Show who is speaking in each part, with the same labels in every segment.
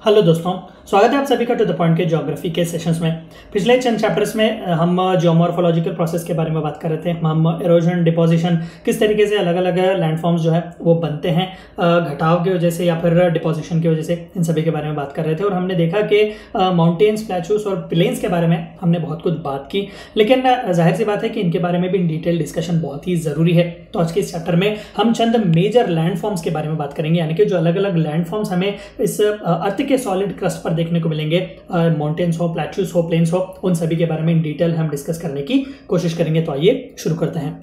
Speaker 1: Hello दोस्तों, स्वागत है आप सभी का टू द पॉइंट के ज्योग्राफी के सेशंस में। पिछले चंद चैप्टर्स में हम जियोमॉर्फोलॉजिकल प्रोसेस के बारे में बात कर रहे थे। हम एरोजन, डिपोजिशन, किस तरीके से अलग अलग लैंडफॉर्म्स जो है वो बनते हैं घटाव की वजह से या फिर डिपोजिशन की वजह से, इन सभी के बारे में बात कर रहे थे। और हमने देखा कि माउंटेन्स, प्लेट्यूस और प्लेन्स के बारे में हमने बहुत कुछ बात की, लेकिन जाहिर सी बात है कि इनके बारे में भी इन डिटेल डिस्कशन बहुत ही ज़रूरी है। तो आज के इस चैप्टर में हम चंद मेजर लैंडफॉर्म्स के बारे में बात करेंगे, यानी कि जो अलग अलग लैंडफॉर्म्स हमें इस अर्थ के सॉलिड क्रस्ट पर देखने को मिलेंगे, माउंटेन्स हो, प्लेट्यूस हो, प्लेन्स हो, उन सभी के बारे में इन डिटेल हम डिस्कस करने की कोशिश करेंगे। तो आइए शुरू करते हैं।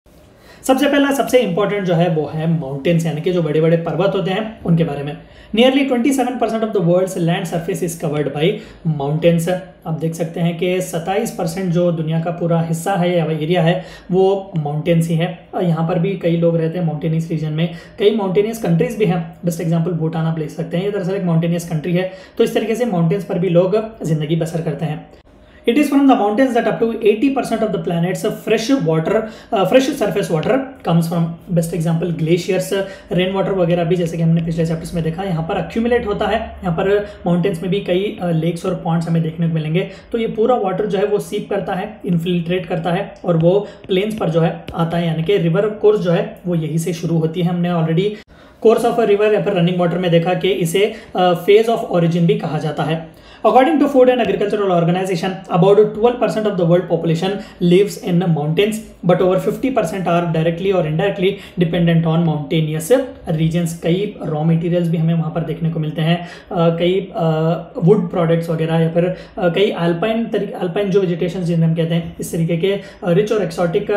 Speaker 1: सबसे पहला, सबसे इंपॉर्टेंट जो है वो है माउंटेन्स, यानी कि जो बड़े बड़े पर्वत होते हैं उनके बारे में। Nearly 27% of the world's land surface is covered by mountains. आप देख सकते हैं कि 27% जो दुनिया का पूरा हिस्सा है या एरिया है वो माउंटेन्स ही है। यहाँ पर भी कई लोग रहते हैं माउंटेनियस रीजन में, कई माउंटेनियस कंट्रीज भी हैं। बेस्ट एग्जांपल भूटान आप ले सकते हैं, ये दरअसल एक माउंटेनियस कंट्री है। तो इस तरीके से माउंटेन्स पर भी लोग जिंदगी बसर करते हैं। It is from the mountains that up to 80% of the planet's fresh surface water comes from. Best example glaciers, rain water वगैरह भी, जैसे कि हमने पिछले चैप्टर्स में देखा, यहाँ पर अक्यूमुलेट होता है। यहाँ पर माउंटेन्स में भी कई लेक्स और पॉन्ड्स हमें देखने को मिलेंगे। तो ये पूरा वाटर जो है वो सीप करता है, इन्फिल्ट्रेट करता है और वो प्लेन्स पर जो है आता है, यानी कि रिवर कोर्स जो है वो यहीं से शुरू होती है। हमने already course of a river या फिर रनिंग वाटर में देखा कि इसे फेज ऑफ ओरिजिन भी कहा जाता है। According to Food and Agricultural Organization, about 12% of the world population lives in mountains, but over 50% are directly or indirectly dependent on mountainous regions. कई रॉ मटेरियल्स भी हमें वहाँ पर देखने को मिलते हैं, कई वुड प्रोडक्ट्स वगैरह या फिर कई अल्पाइन जो वेजिटेशन जिन्हें हम कहते हैं, इस तरीके के रिच और एक्सोटिक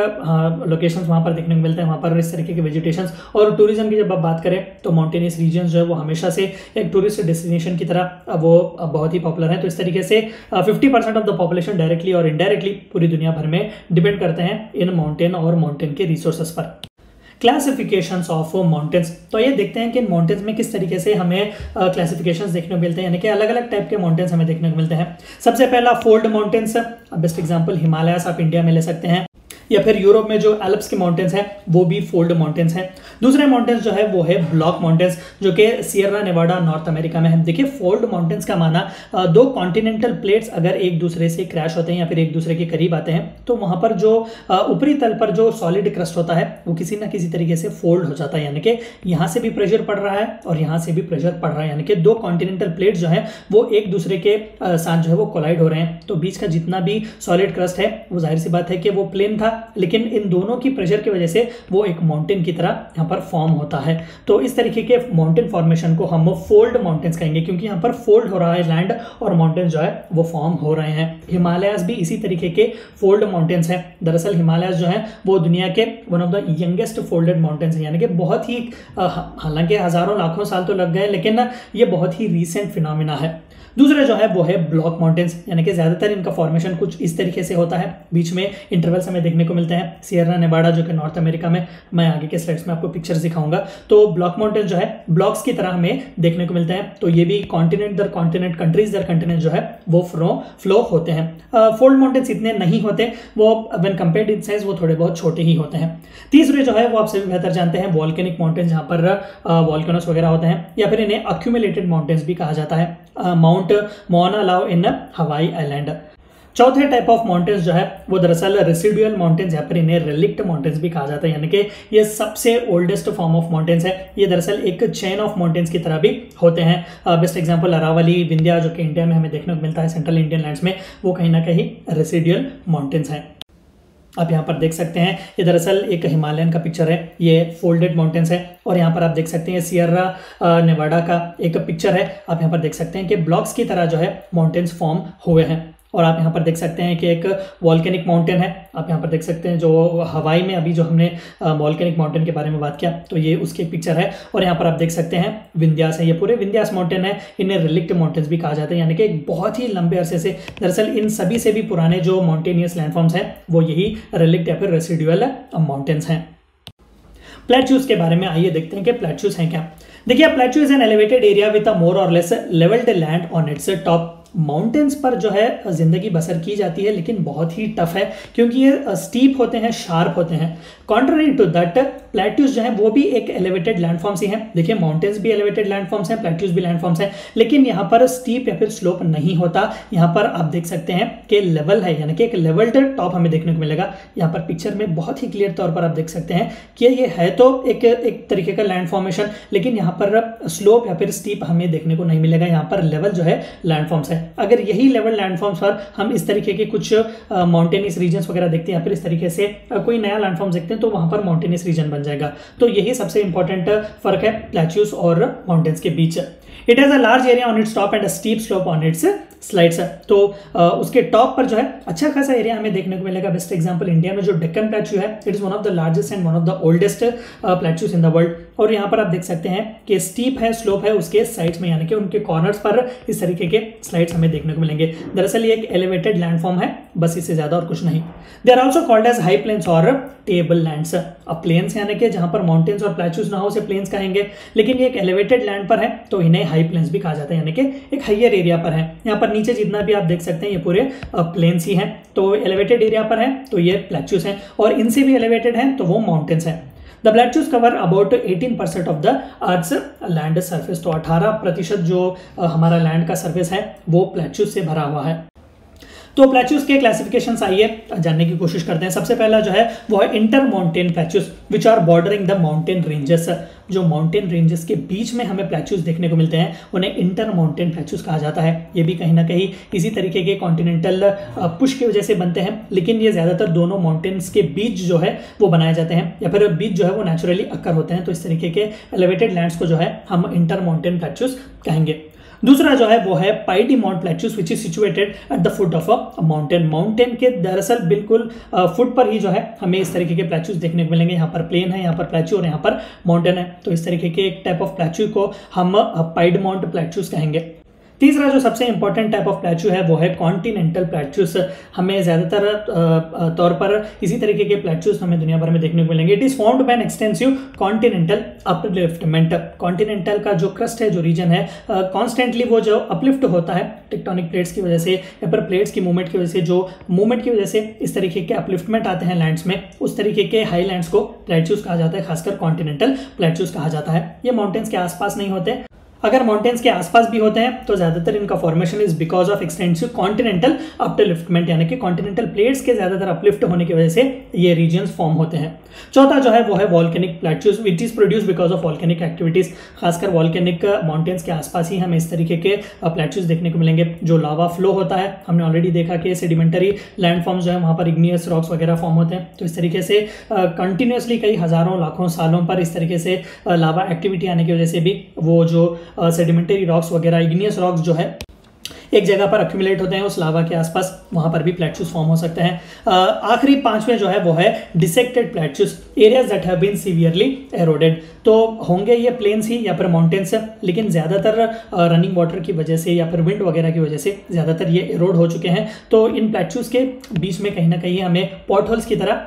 Speaker 1: लोकेशंस वहाँ पर देखने को मिलते हैं। वहाँ पर इस तरीके के वेजिटेशंस और टूरिज्म की जब आप बात करें तो माउंटेनियस रीजन्स जो है वो हमेशा से एक टूरिस्ट डेस्टिनेशन की तरह वो बहुत ही पॉपुलर है। तो इस तरीके से 50% ऑफ द पॉपुलेशन डायरेक्टली और इनडायरेक्टली पूरी दुनिया भर में डिपेंड करते हैं इन माउंटेन और माउंटेन के रिसोर्सेस पर। क्लासिफिकेशंस ऑफ माउंटेन्स, तो ये देखते हैं कि इन माउंटेन्स में किस तरीके से हमें क्लासिफिकेशंस देखने को मिलते हैं, यानी कि अलग अलग टाइप के माउंटेन्स हमें देखने को मिलते हैं। सबसे पहला fold mountains. Best example Himalayas आप इंडिया में ले सकते हैं, या फिर यूरोप में जो एल्प्स के माउंटेन्स हैं वो भी फोल्ड माउंटेन्स हैं। दूसरे माउंटेन्स जो है वो है ब्लॉक माउंटेन्स, जो कि सियरा नेवाडा नॉर्थ अमेरिका में है। देखिए, फोल्ड माउंटेन्स का माना दो कॉन्टिनेंटल प्लेट्स अगर एक दूसरे से क्रैश होते हैं या फिर एक दूसरे के करीब आते हैं तो वहां पर जो ऊपरी तल पर जो सॉलिड क्रस्ट होता है वो किसी ना किसी तरीके से फोल्ड हो जाता है, यानी कि यहाँ से भी प्रेशर पड़ रहा है और यहाँ से भी प्रेशर पड़ रहा है, यानी कि दो कॉन्टिनेंटल प्लेट्स जो है वो एक दूसरे के साथ जो है वो कोलाइड हो रहे हैं। तो बीच का जितना भी सॉलिड क्रस्ट है वो जाहिर सी बात है कि वो प्लेन था, लेकिन इन दोनों की प्रेशर की वजह से वो एक माउंटेन की तरह यहाँ पर फॉर्म होता है। तो इस तरीके के माउंटेन फॉर्मेशन को हम फोल्ड माउंटेन्स कहेंगे, क्योंकि यहाँ पर फोल्ड हो रहा है लैंड और माउंटेन जो है वो फॉर्म हो रहे हैं। हिमालयस भी इसी तरीके के फोल्ड माउंटेन्स हैं। दरअसल हिमालयस जो है वो दुनिया के one of the youngest folded mountains हैं, यानी कि बहुत ही, हालांकि हजारों लाखों साल तो लग गए, लेकिन ये बहुत ही रीसेंट फिनोमिना है। दूसरा जो है वो है ब्लॉक माउंटेन्स, यानी कि ज्यादातर इनका फॉर्मेशन कुछ इस तरीके से होता है, बीच में इंटरवल्स हमें देखने को मिलते हैं। सियरा नेवाडा जो कि नॉर्थ अमेरिका में, मैं आगे के स्लाइड्स में आपको पिक्चर्स दिखाऊंगा। तो ब्लॉक माउंटेन जो है ब्लॉक्स की तरह हमें देखने को मिलते हैं। तो ये भी कॉन्टिनेंट दर कॉन्टिनेंट, कंट्रीज दर कंटिनेंट जो है वो फ्लो होते हैं। फोल्ड माउंटेन्स इतने नहीं होते, वो व्हेन कंपेयर्ड इन साइज वो थोड़े बहुत छोटे ही होते हैं। तीसरे जो है वो आप सभी बेहतर जानते हैं, वॉल्केनिक माउंटेन्स, जहाँ पर वॉल्केनोस वगैरह होते हैं, या फिर इन्हें अक्यूमुलेटेड माउंटेन्स भी कहा जाता है। माउंट मोना लाओ इन हवाई आइलैंड। चौथे टाइप ऑफ माउंटेन्स जो है वो दरअसल रेसिडुअल माउंटेन्स, या फिर इन्हें रिलिक्ट माउंटेन्स भी कहा जाता है, यानी कि ये सबसे ओल्डेस्ट फॉर्म ऑफ माउंटेन्स है। ये दरअसल एक चेन ऑफ माउंटेन्स की तरह भी होते हैं। बेस्ट एग्जांपल अरावली, विंध्या जो कि इंडिया में हमें देखने को मिलता है, सेंट्रल इंडियन लैंड्स में, वो कहीं ना कहीं रेसिडुअल माउंटेन्स हैं। आप यहाँ पर देख सकते हैं, ये दरअसल एक हिमालयन का पिक्चर है, ये फोल्डेड माउंटेन्स है। और यहाँ पर आप देख सकते हैं सियरा नेवाडा का एक पिक्चर है। आप यहाँ पर देख सकते हैं कि ब्लॉक्स की तरह जो है माउंटेन्स फॉर्म हुए हैं। और आप यहाँ पर देख सकते हैं कि एक वॉल्केनिक माउंटेन है। आप यहाँ पर देख सकते हैं जो हवाई में, अभी जो हमने वॉल्केनिक माउंटेन के बारे में बात किया तो ये उसकी पिक्चर है। और यहाँ पर आप देख सकते हैं विंध्यास है, ये पूरे विंध्यास माउंटेन है। इन्हें रिलिक्ट माउंटेन्स भी कहा जाता है, यानी कि एक बहुत ही लंबे अरसे से, दरअसल इन सभी से भी पुराने जो माउंटेनियस लैंडफॉर्म्स हैं वो यही रिलिक्ट या फिर रेसिडुअल माउंटेन्स हैं। प्लेट्यूस के बारे में आइए देखते हैं कि प्लेट्यूस हैं क्या। देखिए, plateau is an elevated area with a more और less levelled land on its top. Mountains पर जो है ज़िंदगी बसर की जाती है, लेकिन बहुत ही टफ है क्योंकि ये स्टीप होते हैं, शार्प होते हैं। कॉन्ट्ररी टू दैट, प्लेट्यूज जो है वो भी एक एलिवेटेड लैंडफॉर्म्स ही हैं। देखिए माउंटेन्स भी एलिवेटेड लैंडफॉर्म्स हैं, प्लेट्यूज भी लैंडफॉर्म्स हैं, लेकिन यहाँ पर स्टीप या फिर स्लोप नहीं होता। यहाँ पर आप देख सकते हैं कि लेवल है, यानी कि एक लेवल्ड टॉप हमें देखने को मिलेगा। यहाँ पर पिक्चर में बहुत ही क्लियर तौर पर आप देख सकते हैं कि ये है तो एक तरीके का लैंड फॉर्मेशन, लेकिन यहाँ पर स्लोप या फिर स्टीप हमें देखने को नहीं मिलेगा। यहाँ पर लेवल जो है लैंडफॉर्म्स है। अगर यही लेवल लैंडफॉर्म्स पर हम इस तरीके के कुछ माउंटेनियस रीजन्स वगैरह देखते हैं या फिर इस तरीके से कोई नया लैंडफॉर्म देखते हैं तो वहां पर माउंटेनियस रीजन बन जाएगा। तो यही सबसे इंपॉर्टेंट फर्क है प्लेट्यूज और माउंटेन्स के बीच। It has a large area on its top and a steep slope on its slides. तो उसके टॉप पर जो है अच्छा खासा एरिया हमें देखने को मिलेगा। बेस्ट एग्जांपल इंडिया में जो डेक्कन प्लेट्यू है, it is one of the largest and one of the oldest plateaus in the world. और यहाँ पर आप देख सकते हैं कि स्टीप है, स्लोप है उसके साइड्स में, यानी कि उनके कॉर्नर्स पर इस तरीके के स्लाइड्स हमें देखने को मिलेंगे। दरअसल ये एक एलिवेटेड लैंडफॉर्म है, बस इससे ज्यादा और कुछ नहीं। They are also called as high plains और टेबल लैंड्स। अब प्लेन्स यानी कि जहां पर माउंटेन्स और प्लेट्यूज ना हो उसे प्लेन्स कहेंगे, लेकिन ये एक एलिवेटेड लैंड पर है तो इन्हें हाई प्लेन्स भी कहा जाता है, यानी कि एक हाइयर एरिया पर है। यहाँ पर नीचे जितना भी आप देख सकते हैं ये पूरे प्लेन्स ही हैं। तो एलिवेटेड एरिया पर है तो ये प्लेट्यूज हैं, और इनसे भी एलिवेटेड हैं तो वो माउंटेन्स हैं। The plateaus cover about 18% of the earth's land surface. तो 18% जो हमारा लैंड का सरफेस है वो प्लेट्यूज से भरा हुआ है। तो प्लेट्यूज के क्लासिफिकेशंस आइए जानने की कोशिश करते हैं। सबसे पहला जो है वो है intermountain plateaus which are bordering the mountain ranges. जो माउंटेन रेंजेस के बीच में हमें प्लेट्यूज देखने को मिलते हैं उन्हें इंटर माउंटेन प्लेट्यूज कहा जाता है। ये भी कहीं ना कहीं इसी तरीके के कॉन्टिनेंटल पुश की वजह से बनते हैं, लेकिन ये ज्यादातर दोनों माउंटेन्स के बीच जो है वो बनाए जाते हैं, या फिर बीच जो है वो नेचुरली अक्कर होते हैं। तो इस तरीके के एलिवेटेड लैंड्स को जो है हम इंटर माउंटेन प्लेट्यूज कहेंगे। दूसरा जो है वो है pi d mount plateaus which is situated at the foot of a mountain. Mountain के दरअसल बिल्कुल फुट पर ही जो है हमें इस तरीके के प्लेट्यूज देखने को मिलेंगे। यहाँ पर प्लेन है, यहाँ पर प्लेट्यू और यहाँ पर माउंटेन है। तो इस तरीके के एक टाइप ऑफ प्लेट्यू को हम पाइड माउंट प्लेट्यूज कहेंगे। तीसरा जो सबसे इंपॉर्टेंट टाइप ऑफ प्लेट्यू है वो है कॉन्टिनेंटल प्लेट्यूज। हमें ज्यादातर तौर पर इसी तरीके के प्लेट्यूज हमें दुनिया भर में देखने को मिलेंगे। It is formed by an extensive continental upliftment. Continental का जो क्रस्ट है, जो रीजन है, कॉन्स्टेंटली वो जो अपलिफ्ट होता है टेक्टोनिक प्लेट्स की वजह से या फिर प्लेट्स की मूवमेंट की वजह से, जो मूवमेंट की वजह से इस तरीके के अपलिफ्टमेंट आते हैं लैंड्स में, उस तरीके के हाई लैंड्स को प्लेट्यूज कहा जाता है, खासकर कॉन्टिनेंटल प्लेट्यूज कहा जाता है। ये माउंटेन्स के आसपास नहीं होते। अगर माउंटेन्स के आसपास भी होते हैं तो ज्यादातर इनका formation is because of extensive continental upliftment, यानी कि कॉन्टिनेंटल प्लेट्स के ज्यादातर अपलिफ्ट होने की वजह से ये रीजन्स फॉर्म होते हैं। चौथा जो है वो है volcanic plateaus which is produce because of volcanic activities. खासकर वॉल्केनिक माउंटेन्स के आसपास ही हमें इस तरीके के प्लेट्यूज देखने को मिलेंगे। जो लावा फ्लो होता है, हमने ऑलरेडी देखा कि सेडिमेंटरी लैंडफॉर्म्स जो है वहां पर इग्नियस रॉक्स वगैरह फॉर्म होते हैं। तो इस तरीके से कंटिन्यूसली कई हजारों लाखों सालों पर इस तरीके से लावा एक्टिविटी आने की वजह से भी वो जो सेडिमेंटरी रॉक्स वगैरह, इग्नियस रॉक्स जो है एक जगह पर अक्यूमुलेट होते हैं उस लावा के आसपास, वहां पर भी प्लेट्यूज फॉर्म हो सकते हैं। आखिरी पांचवें जो है वो है dissected plateaus, areas that have been severely eroded. तो होंगे ये प्लेन्स ही या फिर माउंटेन्स, लेकिन ज्यादातर रनिंग वाटर की वजह से या फिर विंड वगैरह की वजह से ज्यादातर ये एरोड हो चुके हैं। तो इन प्लेट्यूज के बीच में कहीं ना कहीं हमें पॉटहोल्स की तरह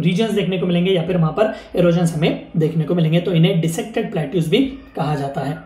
Speaker 1: रीजन्स देखने को मिलेंगे या फिर वहां पर एरोजन्स हमें देखने को मिलेंगे। तो इन्हें डिसेक्टेड प्लेट्यूज भी कहा जाता है।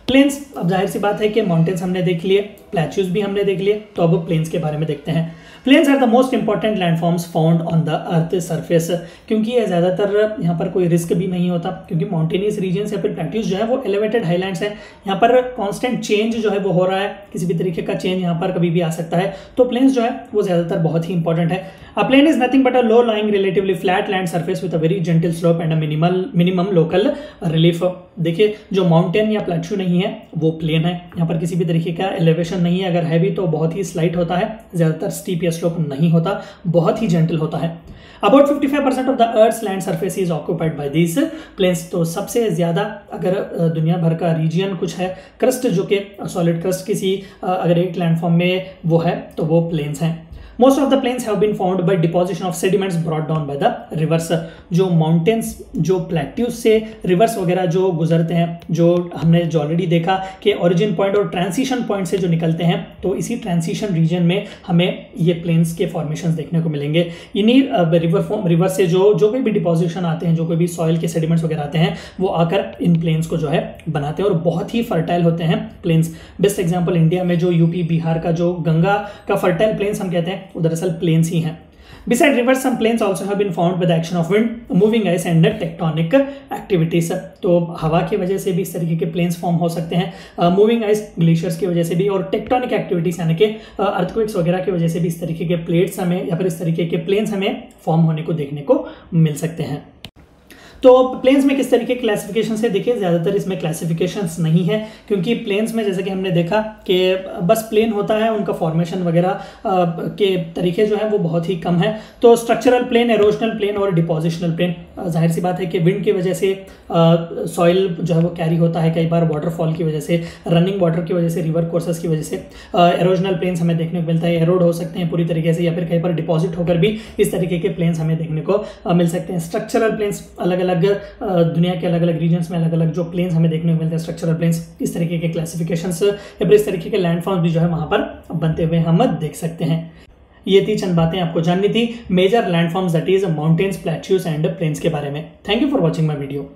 Speaker 1: प्लेन्स, अब जाहिर सी बात है कि माउंटेन्स हमने देख लिए, प्लेट्यूज भी हमने देख लिए, तो अब प्लेन्स के बारे में देखते हैं। Plains are the most important landforms found on the earth surface. क्योंकि ये ज्यादातर यहाँ पर कोई रिस्क भी नहीं होता, क्योंकि माउंटेनियस रीजन्स या फिर प्लेट्यूज जो है वो एलिवेटेड हाईलैंड्स हैं। यहाँ पर कांस्टेंट चेंज जो है वो हो रहा है, किसी भी तरीके का चेंज यहाँ पर कभी भी आ सकता है। तो प्लेन्स जो है वो ज्यादातर बहुत ही इंपॉर्टेंट है। A plain is nothing but a low lying relatively flat land surface with a very gentle slope and a minimum local relief. देखिए जो माउंटेन या प्लेट्यू नहीं है वो प्लेन है, यहाँ पर किसी भी तरीके का एलिवेशन नहीं है, अगर है भी तो बहुत ही स्लाइट होता है, ज्यादातर स्टीप या स्लोप नहीं होता, बहुत ही जेंटल होता है। About 55% of the earth's land surface is occupied by these plains. तो सबसे ज्यादा अगर दुनिया भर का रीजन कुछ है, क्रस्ट जो कि सॉलिड क्रस्ट किसी अगर एक लैंडफॉर्म में वो है तो वो प्लेन्स हैं। Most of the plains have been found by deposition of sediments brought down by the rivers. जो माउंटेन्स, जो प्लेट्यूज से रिवर्स वगैरह जो गुजरते हैं, जो हमने जो ऑलरेडी देखा कि ओरिजिन पॉइंट और ट्रांजिशन पॉइंट से जो निकलते हैं, तो इसी ट्रांजिशन रीजन में हमें ये प्लेन्स के फॉर्मेशंस देखने को मिलेंगे। इन्हीं रिवर से जो कोई भी डिपोजिशन आते हैं, जो कोई भी सॉइल के सेडिमेंट्स वगैरह आते हैं, वो आकर इन प्लेन्स को जो है बनाते हैं और बहुत ही फर्टाइल होते हैं प्लेन्स। बेस्ट एग्जांपल इंडिया में जो यूपी बिहार का जो गंगा का फर्टाइल प्लेन्स हम कहते हैं, वो दरअसल प्लेन्स ही हैं। Beside rivers, some plains also have been formed by the action of wind, moving ice and tectonic activities. तो हवा की वजह से भी इस तरीके के प्लेन्स फॉर्म हो सकते हैं, मूविंग आइस ग्लेशियर्स की वजह से भी, और टेक्टोनिक एक्टिविटीज यानी कि अर्थक्वेक्स वगैरह की वजह से भी इस तरीके के प्लेट्स हमें या फिर इस तरीके के प्लेन्स हमें फॉर्म होने को देखने को मिल सकते हैं। तो प्लेन्स में किस तरीके की क्लासिफिकेशन है, देखिए ज़्यादातर इसमें क्लासिफिकेशंस नहीं है, क्योंकि प्लेन्स में जैसे कि हमने देखा कि बस प्लेन होता है, उनका फॉर्मेशन वगैरह के तरीके जो हैं वो बहुत ही कम है। तो स्ट्रक्चरल प्लेन, एरोजनल प्लेन और डिपोजिशनल प्लेन, जाहिर सी बात है कि विंड की वजह से सॉइल जो है वो कैरी होता है, कई बार वाटरफॉल की वजह से, रनिंग वाटर की वजह से, रिवर कोर्सेस की वजह से एरोजनल प्लेन्स हमें देखने को मिलता है, एरोड हो सकते हैं पूरी तरीके से, या फिर कई बार डिपॉजिट होकर भी इस तरीके के प्लेन्स हमें देखने को मिल सकते हैं। स्ट्रक्चरल प्लेन्स अलग अलग दुनिया के अलग अलग रीजन्स में अलग अलग जो प्लेन्स हमें देखने को मिलते हैं, स्ट्रक्चरल प्लेन्स, इस तरीके के क्लासिफिकेशंस या फिर इस तरीके के लैंडफॉर्म्स भी जो है वहां पर बनते हुए हम देख सकते हैं। ये थी चंद बातें आपको जाननी थी major landforms that is mountains, plateaus and plains के बारे में। Thank you for watching my video.